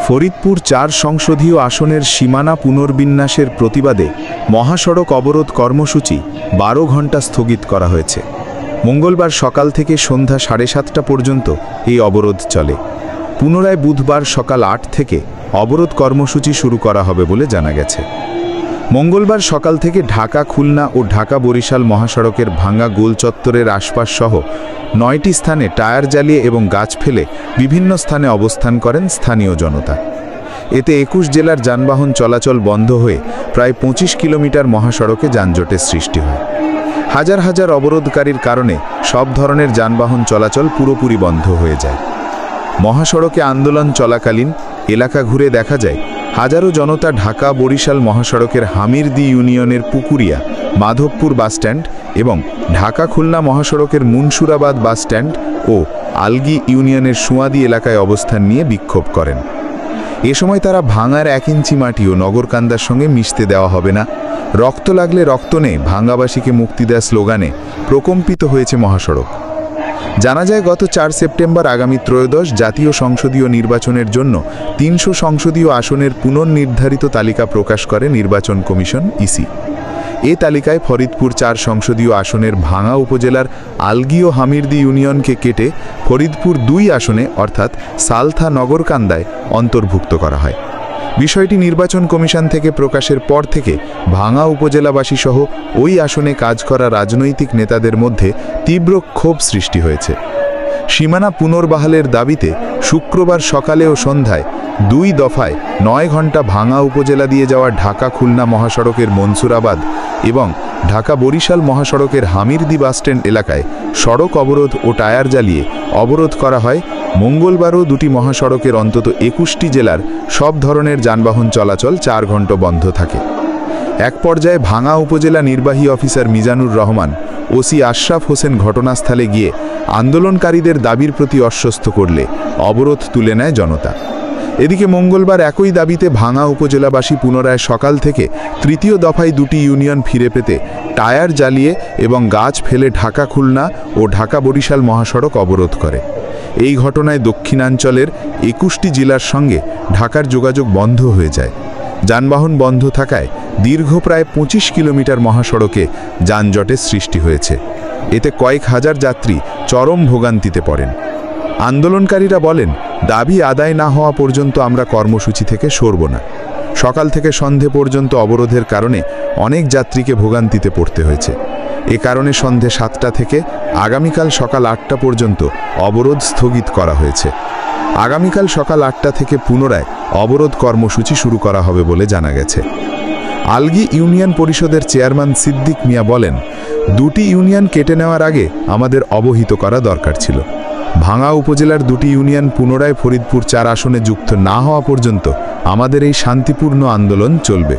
ফরিদপুর ৪ সংসদীয় আসনের সীমানা পুনর্বিন্যাসের প্রতিবাদে মহাসড়ক অবরোধ কর্মসূচি ১২ ঘণ্টা স্থগিত করা হয়েছে। মঙ্গলবার সকাল থেকে সন্ধ্যা ৭:৩০ পর্যন্ত এই অবরোধ চলে। পুনরায় বুধবার সকাল ৮ থেকে অবরোধ কর্মসূচি শুরু করা হবে বলে জানা গেছে। মঙ্গলবার সকাল থেকে ঢাকা খুলনা ও ঢাকা বরিশাল মহাসড়কের ভাঙা গোল চত্বরের আশপাশ সহ ৯টি স্থানে টায়ার জ্বালিয়ে এবং গাছ ফেলে বিভিন্ন স্থানে অবস্থান করেন স্থানীয় জনতা। এতে ২১ জেলার যানবাহন চলাচল বন্ধ হয়ে প্রায় ২৫ কিলোমিটার মহাসড়কে যানজটের সৃষ্টি হয়। হাজার হাজার অবরোধকারীর কারণে সব ধরনের যানবাহন চলাচল পুরোপুরি বন্ধ হয়ে যায়। মহাসড়কে আন্দোলন চলাকালীন এলাকা ঘুরে দেখা যায় হাজারো জনতা ঢাকা বরিশাল মহাসড়কের হামিরদি ইউনিয়নের পুকুরিয়া মাধবপুর বাসস্ট্যান্ড এবং ঢাকা খুলনা মহাসড়কের মুনসুরাবাদ বাসস্ট্যান্ড ও আলগি ইউনিয়নের সুয়াদি এলাকায় অবস্থান নিয়ে বিক্ষোভ করেন। এ সময় তারা ভাঙার ১ ইঞ্চি মাটিও নগরকান্দার সঙ্গে মিশতে দেওয়া হবে না, রক্ত লাগলে রক্ত নে, ভাঙ্গাবাসীকে মুক্তি দেয়া স্লোগানে প্রকম্পিত হয়েছে মহাসড়ক। জানা যায় গত ৪ সেপ্টেম্বর আগামী ত্রয়োদশ জাতীয় সংসদীয় নির্বাচনের জন্য ৩০০ সংসদীয় আসনের পুনর্নির্ধারিত তালিকা প্রকাশ করে নির্বাচন কমিশন ইসি। এ তালিকায় ফরিদপুর ৪ সংসদীয় আসনের ভাঙা উপজেলার আলগি ও হামিরদি ইউনিয়নকে কেটে ফরিদপুর ২ আসনে অর্থাৎ সালথা নগরকান্দায় অন্তর্ভুক্ত করা হয়। বিষয়টি নির্বাচন কমিশন থেকে প্রকাশের পর থেকে ভাঙা উপজেলাবাসী সহ ওই আসনে কাজ করা রাজনৈতিক নেতাদের মধ্যে তীব্র ক্ষোভ সৃষ্টি হয়েছে। সীমানা পুনর্বহালের দাবিতে শুক্রবার সকালে ও সন্ধ্যায় ২ দফায় ৯ ঘণ্টা ভাঙা উপজেলা দিয়ে যাওয়া ঢাকা খুলনা মহাসড়কের মনসুরাবাদ এবং ঢাকা বরিশাল মহাসড়কের হামিরদি বাসস্ট্যান্ড এলাকায় সড়ক অবরোধ ও টায়ার জ্বালিয়ে অবরোধ করা হয়। মঙ্গলবারও দুটি মহাসড়কের অন্তত ২১টি জেলার সব ধরনের যানবাহন চলাচল ৪ ঘণ্টা বন্ধ থাকে। এক পর্যায়ে ভাঙা উপজেলা নির্বাহী অফিসার মিজানুর রহমান ওসি আশরাফ হোসেন ঘটনাস্থলে গিয়ে আন্দোলনকারীদের দাবির প্রতি আশ্বস্ত করলে অবরোধ তুলে নেয় জনতা। এদিকে মঙ্গলবার একই দাবিতে ভাঙা উপজেলাবাসী পুনরায় সকাল থেকে তৃতীয় দফায় ২টি ইউনিয়ন ফিরে পেতে টায়ার জ্বালিয়ে এবং গাছ ফেলে ঢাকা খুলনা ও ঢাকা বরিশাল মহাসড়ক অবরোধ করে। এই ঘটনায় দক্ষিণাঞ্চলের ২১টি জেলার সঙ্গে ঢাকার যোগাযোগ বন্ধ হয়ে যায়। যানবাহন বন্ধ থাকায় দীর্ঘ প্রায় ২৫ কিলোমিটার মহাসড়কে যানজটের সৃষ্টি হয়েছে। এতে কয়েক হাজার যাত্রী চরম ভোগান্তিতে পড়েন। আন্দোলনকারীরা বলেন, দাবি আদায় না হওয়া পর্যন্ত আমরা কর্মসূচি থেকে সরব না। সকাল থেকে সন্ধে পর্যন্ত অবরোধের কারণে অনেক যাত্রীকে ভোগান্তিতে পড়তে হয়েছে। এ কারণে সন্ধে ৭টা থেকে আগামীকাল সকাল ৮টা পর্যন্ত অবরোধ স্থগিত করা হয়েছে। আগামীকাল সকাল ৮টা থেকে পুনরায় অবরোধ কর্মসূচি শুরু করা হবে বলে জানা গেছে। আলগি ইউনিয়ন পরিষদের চেয়ারম্যান সিদ্দিক মিয়া বলেন, ২টি ইউনিয়ন কেটে নেওয়ার আগে আমাদের অবহিত করা দরকার ছিল। ভাঙা উপজেলার ২টি ইউনিয়ন পুনরায় ফরিদপুর ৪ আসনে যুক্ত না হওয়া পর্যন্ত আমাদের এই শান্তিপূর্ণ আন্দোলন চলবে।